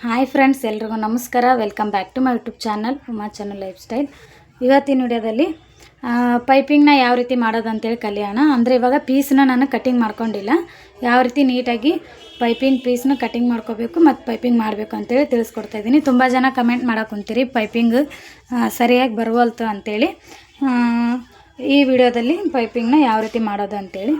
Hi friends, ಎಲ್ರಿಗೂ ನಮಸ್ಕಾರ. Welcome back to my YouTube channel Uma channel lifestyle. ಇವತ್ತಿನ ವಿಡಿಯೋದಲ್ಲಿ ಪೈಪಿಂಗ್ನ ಯಾವ ರೀತಿ ಮಾಡೋದು ಅಂತೇಳಿ ಕಲಿಯೋಣ. ಅಂದರೆ ಇವಾಗ ಪೀಸ್ನ ನಾನು ಕಟಿಂಗ್ ಮಾಡ್ಕೊಂಡಿಲ್ಲ, ಯಾವ ರೀತಿ ನೀಟಾಗಿ ಪೈಪಿಂಗ್ ಪೀಸ್ನ ಕಟಿಂಗ್ ಮಾಡ್ಕೋಬೇಕು ಮತ್ತು ಪೈಪಿಂಗ್ ಮಾಡಬೇಕು ಅಂತೇಳಿ ತಿಳಿಸ್ಕೊಡ್ತಾಯಿದ್ದೀನಿ. ತುಂಬ ಜನ ಕಮೆಂಟ್ ಮಾಡೋಕ್ಕುಂತೀರಿ ಪೈಪಿಂಗ್ ಸರಿಯಾಗಿ ಬರುವಲ್ತು ಅಂಥೇಳಿ. ಈ ವಿಡಿಯೋದಲ್ಲಿ ಪೈಪಿಂಗ್ನ ಯಾವ ರೀತಿ ಮಾಡೋದು ಅಂತೇಳಿ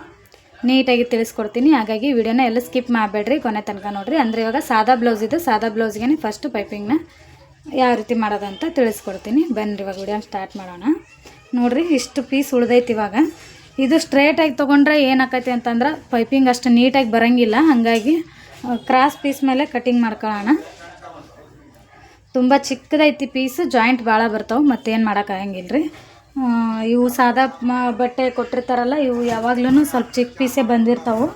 ನೀಟಾಗಿ ತಿಳಿಸ್ಕೊಡ್ತೀನಿ. ಹಾಗಾಗಿ ವಿಡಿಯೋನ ಎಲ್ಲ ಸ್ಕಿಪ್ ಮಾಡಬೇಡ್ರಿ, ಕೊನೆ ತನಕ ನೋಡಿರಿ. ಅಂದರೆ ಇವಾಗ ಸಾದಾ ಬ್ಲೌಸ್ ಇದು, ಸಾದಾ ಬ್ಲೌಸ್ಗೆ ಫಸ್ಟು ಪೈಪಿಂಗ್ನ ಯಾವ ರೀತಿ ಮಾಡೋದಂತ ತಿಳಿಸ್ಕೊಡ್ತೀನಿ. ಬನ್ನಿರಿ ಇವಾಗ ವಿಡಿಯೋನ ಸ್ಟಾರ್ಟ್ ಮಾಡೋಣ. ನೋಡಿರಿ, ಇಷ್ಟು ಪೀಸ್ ಉಳ್ದೈತಿ. ಇವಾಗ ಇದು ಸ್ಟ್ರೇಟಾಗಿ ತೊಗೊಂಡ್ರೆ ಏನಾಕೈತಿ ಅಂತಂದ್ರೆ ಪೈಪಿಂಗ್ ಅಷ್ಟು ನೀಟಾಗಿ ಬರೋಂಗಿಲ್ಲ. ಹಾಗಾಗಿ ಕ್ರಾಸ್ ಪೀಸ್ ಮೇಲೆ ಕಟಿಂಗ್ ಮಾಡ್ಕೊಳ್ಳೋಣ. ತುಂಬ ಚಿಕ್ಕದೈತಿ ಪೀಸ್, ಜಾಯಿಂಟ್ ಭಾಳ ಬರ್ತಾವೆ, ಮತ್ತೇನು ಮಾಡೋಕ್ಕಾಗಂಗಿಲ್ಲ ರೀ. ಇವು ಸಾದಾ ಬಟ್ಟೆ ಕೊಟ್ಟಿರ್ತಾರಲ್ಲ, ಇವು ಯಾವಾಗ್ಲೂ ಸ್ವಲ್ಪ ಚಿಕ್ಕ ಪೀಸೇ ಬಂದಿರ್ತಾವೆ.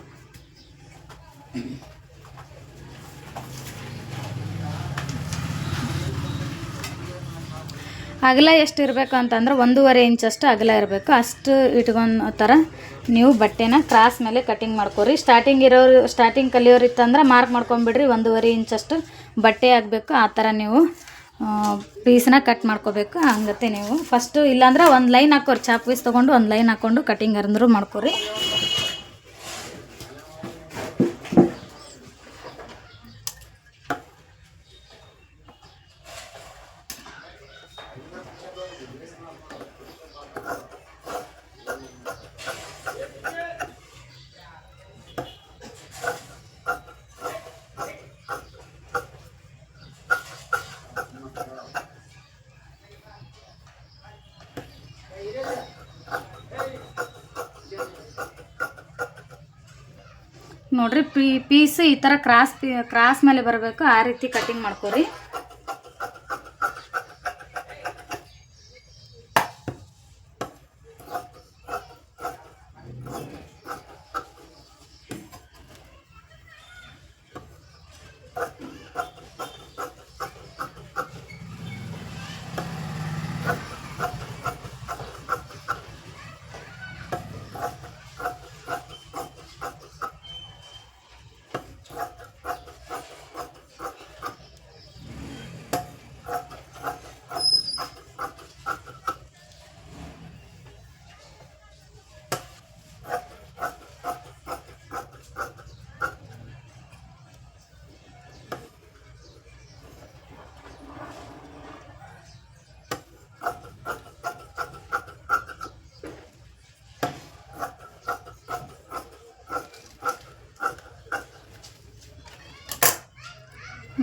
ಅಗಲ ಎಷ್ಟು ಇರಬೇಕು ಅಂತಂದ್ರೆ 1.5 ಇಂಚಷ್ಟು ಅಗಲ ಇರಬೇಕು. ಅಷ್ಟು ಇಟ್ಕೊಂಡ ಥರ ನೀವು ಬಟ್ಟೆನ ಕ್ರಾಸ್ ಮೇಲೆ ಕಟಿಂಗ್ ಮಾಡ್ಕೊರಿ. ಸ್ಟಾರ್ಟಿಂಗ್ ಕಲಿಯೋರು ಇತ್ತಂದ್ರೆ ಮಾರ್ಕ್ ಮಾಡ್ಕೊಂಬಿಡ್ರಿ. 1.5 ಇಂಚಷ್ಟು ಬಟ್ಟೆ ಆಗಬೇಕು. ಆ ಥರ ನೀವು ಪೀಸ್ನ ಕಟ್ ಮಾಡ್ಕೋಬೇಕು. ಹಂಗತ್ತೆ ನೀವು ಫಸ್ಟು, ಇಲ್ಲಾಂದ್ರೆ ಒಂದು ಲೈನ್ ಹಾಕೋರಿ. ಚಾಪ್ ಪೀಸ್ ತೊಗೊಂಡು ಒಂದು ಲೈನ್ ಹಾಕ್ಕೊಂಡು ಕಟಿಂಗ್ ಅಂದರೂ ಮಾಡ್ಕೊರಿ. ನೋಡ್ರಿ, ಪೀಸ್ ಈ ಥರ ಕ್ರಾಸ್ ಮೇಲೆ ಬರಬೇಕು. ಆ ರೀತಿ ಕಟಿಂಗ್ ಮಾಡ್ಕೊರಿ.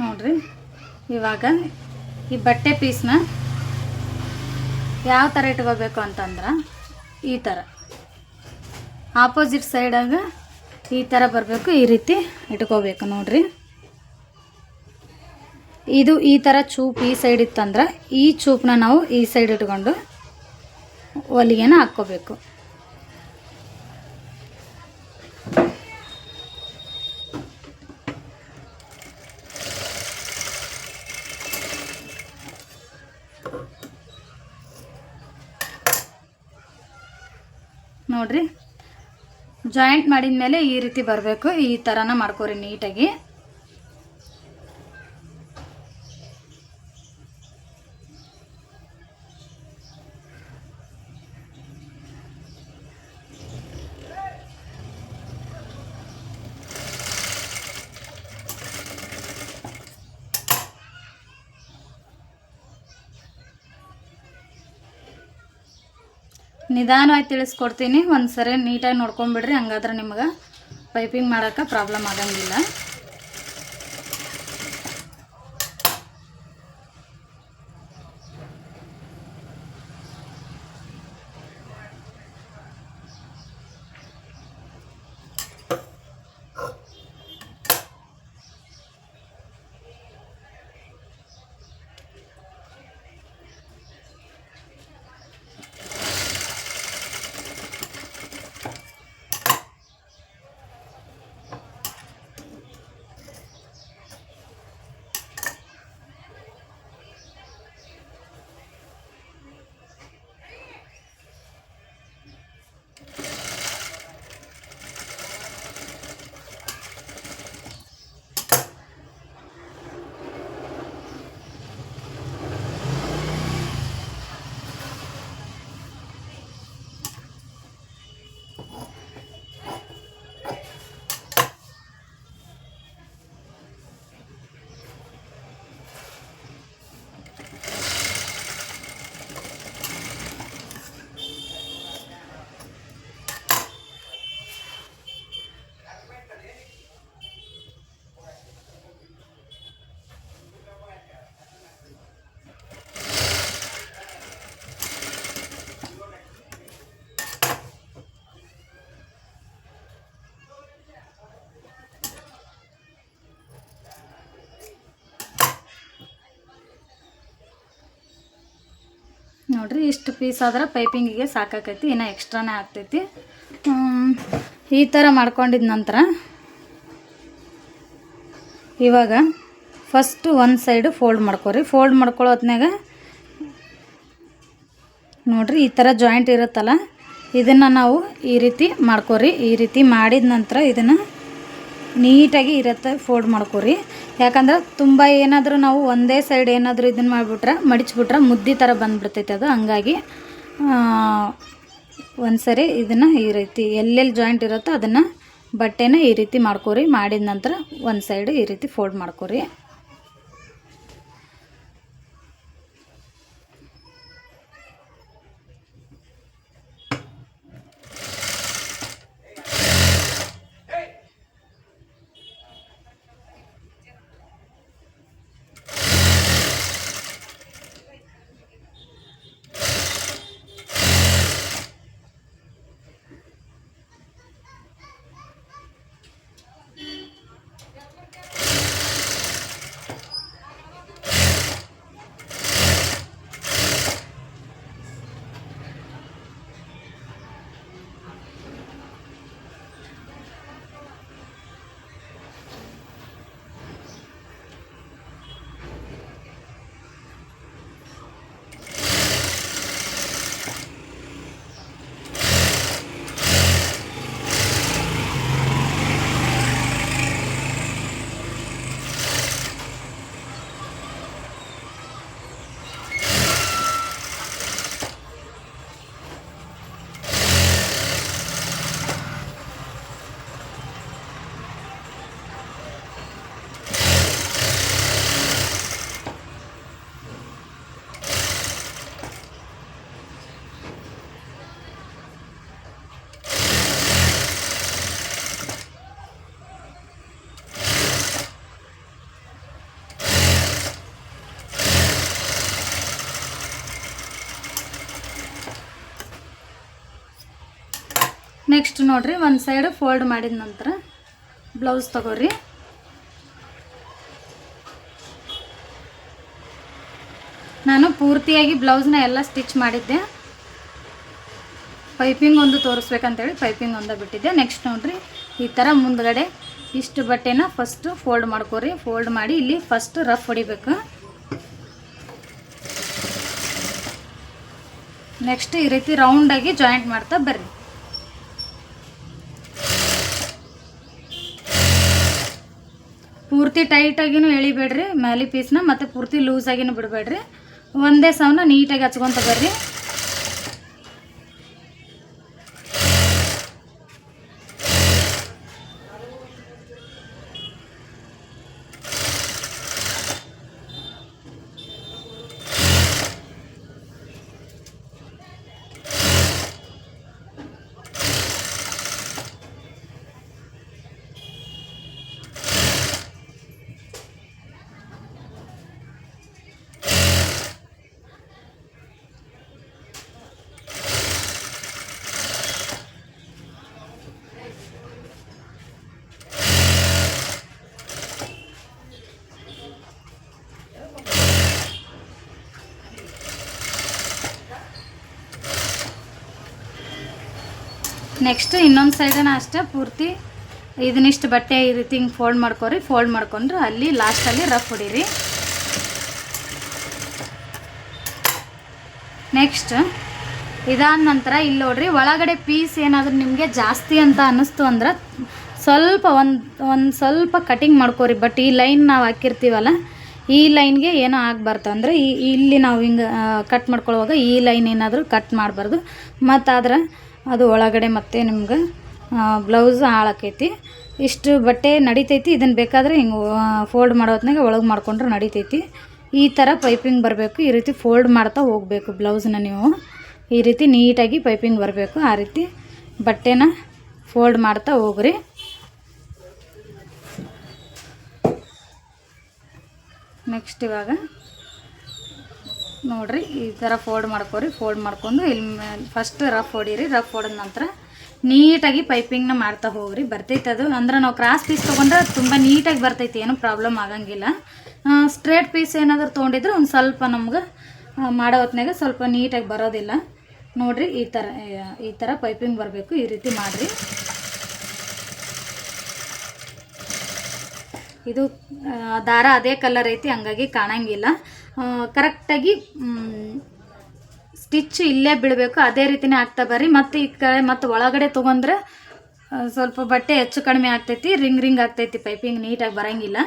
ನೋಡ್ರಿ, ಇವಾಗ ಈ ಬಟ್ಟೆ ಪೀಸ್ನ ಯಾವ ಥರ ಇಟ್ಕೋಬೇಕು ಅಂತಂದ್ರೆ ಈ ಥರ ಆಪೋಸಿಟ್ ಸೈಡಾಗ ಈ ಥರ ಬರಬೇಕು. ಈ ರೀತಿ ಇಟ್ಕೋಬೇಕು. ನೋಡ್ರಿ, ಇದು ಈ ಥರ ಚೂಪ್ ಈ ಸೈಡ್ ಇತ್ತಂದ್ರೆ ಈ ಚೂಪ್ನ ನಾವು ಈ ಸೈಡ್ ಇಟ್ಕೊಂಡು ಹೊಲಿಗೆನ ಹಾಕ್ಕೋಬೇಕು. ನೋಡ್ರಿ, ಜಾಯಿಂಟ್ ಮಾಡಿದ ಮೇಲೆ ಈ ರೀತಿ ಬರಬೇಕು. ಈ ಥರನ ಮಾಡ್ಕೊರಿ ನೀಟಾಗಿ. ನಿಧಾನವಾಗಿ ತಿಳಿಸ್ಕೊಡ್ತೀನಿ. ಒಂದು ಸರಿ ನೀಟಾಗಿ ನೋಡ್ಕೊಂಬಿಡ್ರಿ, ಹಂಗಾದ್ರೆ ನಿಮ್ಗೆ ಪೈಪಿಂಗ್ ಮಾಡೋಕ್ಕೆ ಪ್ರಾಬ್ಲಮ್ ಆಗಂಗಿಲ್ಲ. ನೋಡಿರಿ ಇಷ್ಟು ಪೀಸ್ ಆದ್ರೆ ಪೈಪಿಂಗಿಗೆ ಸಾಕಾಕೈತಿ, ಇನ್ನೂ ಎಕ್ಸ್ಟ್ರಾನೇ ಆಗ್ತೈತಿ. ಈ ಥರ ಮಾಡ್ಕೊಂಡಿದ ನಂತರ ಇವಾಗ ಫಸ್ಟು ಒಂದು ಸೈಡು ಫೋಲ್ಡ್ ಮಾಡ್ಕೊರಿ. ಫೋಲ್ಡ್ ಮಾಡ್ಕೊಳ್ಳೋ ಹೊತ್ನಾಗ ನೋಡಿರಿ ಈ ಥರ ಜಾಯಿಂಟ್ ಇರುತ್ತಲ್ಲ, ಇದನ್ನು ನಾವು ಈ ರೀತಿ ಮಾಡ್ಕೊರಿ. ಈ ರೀತಿ ಮಾಡಿದ ನಂತರ ಇದನ್ನು ನೀಟಾಗಿ ಇರುತ್ತೆ ಫೋಲ್ಡ್ ಮಾಡ್ಕೊರಿ. ಯಾಕಂದ್ರೆ ತುಂಬ ಏನಾದರೂ ನಾವು ಒಂದೇ ಸೈಡ್ ಏನಾದರೂ ಇದನ್ನು ಮಾಡಿಬಿಟ್ರೆ ಮಡಿಚ್ಬಿಟ್ರೆ ಮುದ್ದೆ ಥರ ಬಂದುಬಿಡ್ತೈತೆ ಅದು. ಹಂಗಾಗಿ ಒಂದು ಸರಿ ಇದನ್ನು ಈ ರೀತಿ ಎಲ್ಲೆಲ್ಲಿ ಜಾಯಿಂಟ್ ಇರುತ್ತೋ ಅದನ್ನು ಬಟ್ಟೆನ ಈ ರೀತಿ ಮಾಡ್ಕೊರಿ. ಮಾಡಿದ ನಂತರ ಒಂದು ಸೈಡು ಈ ರೀತಿ ಫೋಲ್ಡ್ ಮಾಡ್ಕೊರಿ. ನೆಕ್ಸ್ಟ್ ನೋಡಿರಿ ಒಂದು ಸೈಡು ಫೋಲ್ಡ್ ಮಾಡಿದ ನಂತರ ಬ್ಲೌಸ್ ತಗೋರಿ. ನಾನು ಪೂರ್ತಿಯಾಗಿ ಬ್ಲೌಸ್ನ ಎಲ್ಲ ಸ್ಟಿಚ್ ಮಾಡಿದ್ದೆ, ಪೈಪಿಂಗ್ ಒಂದು ತೋರಿಸ್ಬೇಕಂತೇಳಿ ಪೈಪಿಂಗ್ ಒಂದು ಬಿಟ್ಟಿದ್ದೆ. ನೆಕ್ಸ್ಟ್ ನೋಡಿರಿ ಈ ಥರ ಮುಂದ್ಗಡೆ ಇಷ್ಟು ಬಟ್ಟೆನ ಫಸ್ಟು ಫೋಲ್ಡ್ ಮಾಡ್ಕೊರಿ. ಫೋಲ್ಡ್ ಮಾಡಿ ಇಲ್ಲಿ ಫಸ್ಟ್ ರಫ್ ಹೊಡಿಬೇಕು. ನೆಕ್ಸ್ಟ್ ಈ ರೀತಿ ರೌಂಡಾಗಿ ಜಾಯಿಂಟ್ ಮಾಡ್ತಾ ಬರ್ರಿ. ಪೂರ್ತಿ ಟೈಟಾಗಿನೂ ಎಳಿಬೇಡ್ರಿ ಮ್ಯಾಲಿ ಪೀಸ್ನ, ಮತ್ತು ಪೂರ್ತಿ ಲೂಸಾಗಿನೂ ಬಿಡಬೇಡ್ರಿ. ಒಂದೇ ಸವನ್ನ ನೀಟಾಗಿ ಹಚ್ಕೊತ ಬರ್ರಿ. ನೆಕ್ಸ್ಟ್ ಇನ್ನೊಂದು ಸೈಡನ್ನ ಅಷ್ಟೇ ಪೂರ್ತಿ ಇದನ್ನಿಷ್ಟು ಬಟ್ಟೆ ಈ ರೀತಿ ಹಿಂಗೆ ಫೋಲ್ಡ್ ಮಾಡ್ಕೊರಿ. ಫೋಲ್ಡ್ ಮಾಡ್ಕೊಂಡ್ರೆ ಅಲ್ಲಿ ಲಾಸ್ಟಲ್ಲಿ ರಫ್ ಹೊಡೀರಿ. ನೆಕ್ಸ್ಟ್ ಇದಾದ ನಂತರ ಇಲ್ಲಿ ನೋಡ್ರಿ ಒಳಗಡೆ ಪೀಸ್ ಏನಾದರೂ ನಿಮಗೆ ಜಾಸ್ತಿ ಅಂತ ಅನ್ನಿಸ್ತು ಅಂದ್ರೆ ಸ್ವಲ್ಪ ಒಂದು ಸ್ವಲ್ಪ ಕಟಿಂಗ್ ಮಾಡ್ಕೊರಿ. ಬಟ್ ಈ ಲೈನ್ ನಾವು ಹಾಕಿರ್ತೀವಲ್ಲ ಈ ಲೈನ್ಗೆ ಏನೋ ಆಗಬಾರ್ದು. ಅಂದರೆ ಇಲ್ಲಿ ನಾವು ಹಿಂಗೆ ಕಟ್ ಮಾಡ್ಕೊಳ್ಳುವಾಗ ಈ ಲೈನ್ ಏನಾದರೂ ಕಟ್ ಮಾಡಬಾರ್ದು. ಮತ್ತು ಆದ್ರೆ ಅದು ಒಳಗಡೆ ಮತ್ತೆ ನಿಮ್ಗೆ ಬ್ಲೌಸ್ ಹಾಳಾಕೈತಿ. ಇಷ್ಟು ಬಟ್ಟೆ ನಡಿತೈತಿ. ಇದನ್ನು ಬೇಕಾದರೆ ಹಿಂಗೆ ಫೋಲ್ಡ್ ಮಾಡೋ ಹೊತ್ನಾಗ ಒಳಗೆ ಮಾಡ್ಕೊಂಡ್ರೆ ನಡಿತೈತಿ. ಈ ಥರ ಪೈಪಿಂಗ್ ಬರಬೇಕು. ಈ ರೀತಿ ಫೋಲ್ಡ್ ಮಾಡ್ತಾ ಹೋಗಬೇಕು ಬ್ಲೌಸ್ನ. ನೀವು ಈ ರೀತಿ ನೀಟಾಗಿ ಪೈಪಿಂಗ್ ಬರಬೇಕು. ಆ ರೀತಿ ಬಟ್ಟೆನ ಫೋಲ್ಡ್ ಮಾಡ್ತಾ ಹೋಗ್ರಿ. ನೆಕ್ಸ್ಟ್ ಇವಾಗ ನೋಡಿರಿ ಈ ಥರ ಫೋಲ್ಡ್ ಮಾಡ್ಕೊರಿ. ಫೋಲ್ಡ್ ಮಾಡ್ಕೊಂಡು ಇಲ್ಲಿ ಫಸ್ಟ್ ರಫ್ ಹೊಡೀರಿ. ರಫ್ ಹೊಡೆದ ನಂತರ ನೀಟಾಗಿ ಪೈಪಿಂಗ್ನ ಮಾಡ್ತಾ ಹೋಗ್ರಿ. ಬರ್ತೈತೆ ಅದು. ಅಂದ್ರೆ ನಾವು ಕ್ರಾಸ್ ಪೀಸ್ ತೊಗೊಂಡ್ರೆ ತುಂಬ ನೀಟಾಗಿ ಬರ್ತೈತಿ, ಏನೂ ಪ್ರಾಬ್ಲಮ್ ಆಗಂಗಿಲ್ಲ. ಸ್ಟ್ರೇಟ್ ಪೀಸ್ ಏನಾದರೂ ತೊಗೊಂಡಿದ್ರೆ ಒಂದು ಸ್ವಲ್ಪ ನಮ್ಗೆ ಮಾಡೋ ಹೊತ್ನಾಗ ಸ್ವಲ್ಪ ನೀಟಾಗಿ ಬರೋದಿಲ್ಲ. ನೋಡಿರಿ ಈ ಥರ ಪೈಪಿಂಗ್ ಬರಬೇಕು. ಈ ರೀತಿ ಮಾಡಿರಿ. ಇದು ದಾರ ಅದೇ ಕಲರ್ ಐತಿ, ಹಂಗಾಗಿ ಕಾಣಂಗಿಲ್ಲ. ಕರೆಕ್ಟಾಗಿ ಸ್ಟಿಚ್ ಇಲ್ಲೇ ಬೀಳಬೇಕು, ಅದೇ ರೀತಿನೇ ಆಗ್ತಾ ಬರ್ರಿ. ಮತ್ತು ಈ ಕಡೆ ಮತ್ತು ಒಳಗಡೆ ತೊಗೊಂಡ್ರೆ ಸ್ವಲ್ಪ ಬಟ್ಟೆ ಹೆಚ್ಚು ಕಡಿಮೆ ಆಗ್ತೈತಿ, ರಿಂಗ್ ಆಗ್ತೈತಿ, ಪೈಪಿಂಗ್ ನೀಟಾಗಿ ಬರೋಂಗಿಲ್ಲ.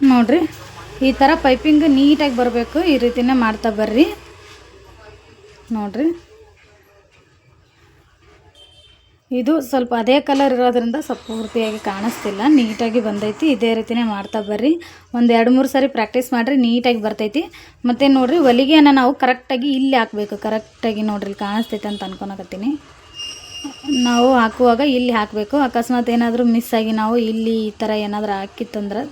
ನೋಡಿರಿ ಈ ಥರ ಪೈಪಿಂಗ್ ನೀಟಾಗಿ ಬರಬೇಕು. ಈ ರೀತಿನೇ ಮಾಡ್ತಾ ಬರ್ರಿ. ನೋಡಿರಿ ಇದು ಸ್ವಲ್ಪ ಅದೇ ಕಲರ್ ಇರೋದ್ರಿಂದ ಸ್ವಲ್ಪ ಪೂರ್ತಿಯಾಗಿ ಕಾಣಿಸ್ತಿಲ್ಲ, ನೀಟಾಗಿ ಬಂದೈತಿ. ಇದೇ ರೀತಿನೇ ಮಾಡ್ತಾ ಬರ್ರಿ. ಒಂದು 2-3 ಸಾರಿ ಪ್ರಾಕ್ಟೀಸ್ ಮಾಡಿರಿ, ನೀಟಾಗಿ ಬರ್ತೈತಿ. ಮತ್ತು ನೋಡಿರಿ ಹೊಲಿಗೆಯನ್ನು ನಾವು ಕರೆಕ್ಟಾಗಿ ಇಲ್ಲಿ ಹಾಕಬೇಕು. ಕರೆಕ್ಟಾಗಿ ನೋಡಿರಿ ಇಲ್ಲಿ ಕಾಣಿಸ್ತೈತೆ ಅಂತ ಅನ್ಕೊಳಕತ್ತೀನಿ. ನಾವು ಹಾಕುವಾಗ ಇಲ್ಲಿ ಹಾಕಬೇಕು. ಅಕಸ್ಮಾತ್ ಏನಾದರೂ ಮಿಸ್ ಆಗಿ ನಾವು ಇಲ್ಲಿ ಈ ಥರ ಏನಾದರೂ ಹಾಕಿತ್ತಂದ್ರೆ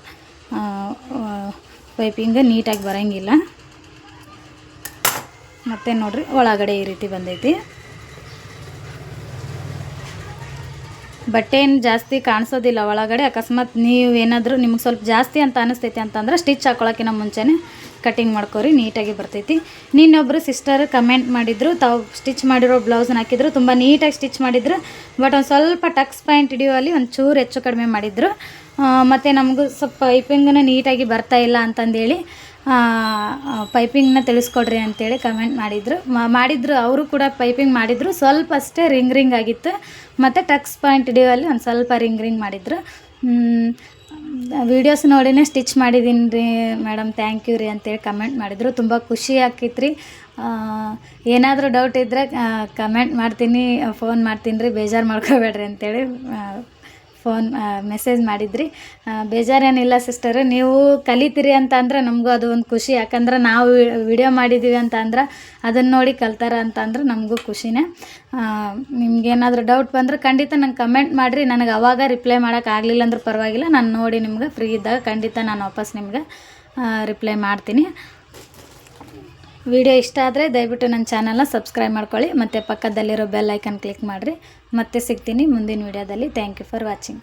ಪೈಪಿಂಗ್ ನೀಟಾಗಿ ಬರೋಂಗಿಲ್ಲ. ಮತ್ತು ನೋಡಿರಿ ಒಳಗಡೆ ಈ ರೀತಿ ಬಂದೈತಿ. ಬಟ್ಟೆ ಏನು ಜಾಸ್ತಿ ಕಾಣಿಸೋದಿಲ್ಲ ಒಳಗಡೆ. ಅಕಸ್ಮಾತ್ ನೀವು ಏನಾದರೂ ನಿಮ್ಗೆ ಸ್ವಲ್ಪ ಜಾಸ್ತಿ ಅಂತ ಅನಿಸ್ತೈತಿ ಅಂತಂದ್ರೆ ಸ್ಟಿಚ್ ಹಾಕೊಳ್ಳೋಕ್ಕಿಂತ ಮುಂಚೆನೇ ಕಟ್ಟಿಂಗ್ ಮಾಡ್ಕೊರಿ, ನೀಟಾಗಿ ಬರ್ತೈತಿ. ನಿನ್ನೊಬ್ಬರು ಸಿಸ್ಟರ್ ಕಮೆಂಟ್ ಮಾಡಿದ್ರು, ತಾವು ಸ್ಟಿಚ್ ಮಾಡಿರೋ ಬ್ಲೌಸ್ನ ಹಾಕಿದ್ರು, ತುಂಬ ನೀಟಾಗಿ ಸ್ಟಿಚ್ ಮಾಡಿದ್ರು. ಬಟ್ ಒಂದು ಸ್ವಲ್ಪ ಟಕ್ಸ್ ಪಾಯಿಂಟ್ ಹಿಡಿಯುವಲ್ಲಿ ಒಂದು ಚೂರು ಹೆಚ್ಚು ಕಡಿಮೆ ಮಾಡಿದ್ರು. ಮತ್ತು ನಮಗೂ ಸ್ವಲ್ಪ ಪೈಪಿಂಗನ್ನು ನೀಟಾಗಿ ಬರ್ತಾಯಿಲ್ಲ ಅಂತಂದೇಳಿ ಪೈಪಿಂಗ್ನ ತಿಳಿಸ್ಕೊಡ್ರಿ ಅಂತೇಳಿ ಕಮೆಂಟ್ ಮಾಡಿದ್ರು. ಅವರು ಕೂಡ ಪೈಪಿಂಗ್ ಮಾಡಿದರು, ಸ್ವಲ್ಪ ಅಷ್ಟೇ ರಿಂಗ್ ಆಗಿತ್ತು. ಮತ್ತು ಟಕ್ಸ್ ಪಾಯಿಂಟ್ ಹಿಡಿಯುವಲ್ಲಿ ಒಂದು ಸ್ವಲ್ಪ ರಿಂಗ್ ಮಾಡಿದ್ರು. ವೀಡಿಯೋಸ್ ನೋಡಿನೇ ಸ್ಟಿಚ್ ಮಾಡಿದ್ದೀನಿ ರೀ ಮೇಡಮ್, ಥ್ಯಾಂಕ್ ಯು ರೀ ಅಂತೇಳಿ ಕಮೆಂಟ್ ಮಾಡಿದರು. ತುಂಬ ಖುಷಿ ಆಕೈತೆ ರೀ. ಏನಾದರೂ ಡೌಟ್ ಇದ್ದರೆ ಕಮೆಂಟ್ ಮಾಡ್ತೀನಿ, ಫೋನ್ ಮಾಡ್ತೀನಿ ರೀ, ಬೇಜಾರು ಮಾಡ್ಕೋಬೇಡ್ರಿ ಅಂತೇಳಿ ಮೆಸೇಜ್ ಮಾಡಿದ್ರಿ. ಬೇಜಾರೇನಿಲ್ಲ ಸಿಸ್ಟರ್, ನೀವು ಕಲಿತೀರಿ ಅಂತ ಅಂದ್ರೆ ನಮಗೂ ಅದು ಒಂದು ಖುಷಿ. ಯಾಕಂದ್ರೆ ನಾವು ವಿಡಿಯೋ ಮಾಡಿದ್ದೀವಿ ಅಂತ ಅಂದ್ರೆ ಅದನ್ನು ನೋಡಿ ಕಲ್ತಾರ ಅಂತ ಅಂದ್ರೆ ನಮಗೂ ಖುಷಿನೇ. ನಿಮ್ಗೇನಾದರೂ ಡೌಟ್ ಬಂದ್ರೆ ಖಂಡಿತ ನಂಗೆ ಕಮೆಂಟ್ ಮಾಡಿರಿ. ನನಗೆ ಅವಾಗ ರಿಪ್ಲೈ ಮಾಡೋಕ್ಕಾಗಲಿಲ್ಲ ಅಂದ್ರೆ ಪರವಾಗಿಲ್ಲ, ನಾನು ನೋಡಿ ನಿಮ್ಗೆ ಫ್ರೀ ಇದ್ದಾಗ ಖಂಡಿತ ನಾನು ವಾಪಸ್ ನಿಮ್ಗೆ ರಿಪ್ಲೈ ಮಾಡ್ತೀನಿ. ವಿಡಿಯೋ ಇಷ್ಟ ಆದರೆ ದಯವಿಟ್ಟು ನನ್ನ ಚಾನಲ್ನ ಸಬ್ಸ್ಕ್ರೈಬ್ ಮಾಡ್ಕೊಳ್ಳಿ, ಮತ್ತು ಪಕ್ಕದಲ್ಲಿರೋ ಬೆಲ್ ಐಕನ್ ಕ್ಲಿಕ್ ಮಾಡಿರಿ. ಮತ್ತೆ ಸಿಗ್ತೀನಿ ಮುಂದಿನ ವಿಡಿಯೋದಲ್ಲಿ. Thank you for watching.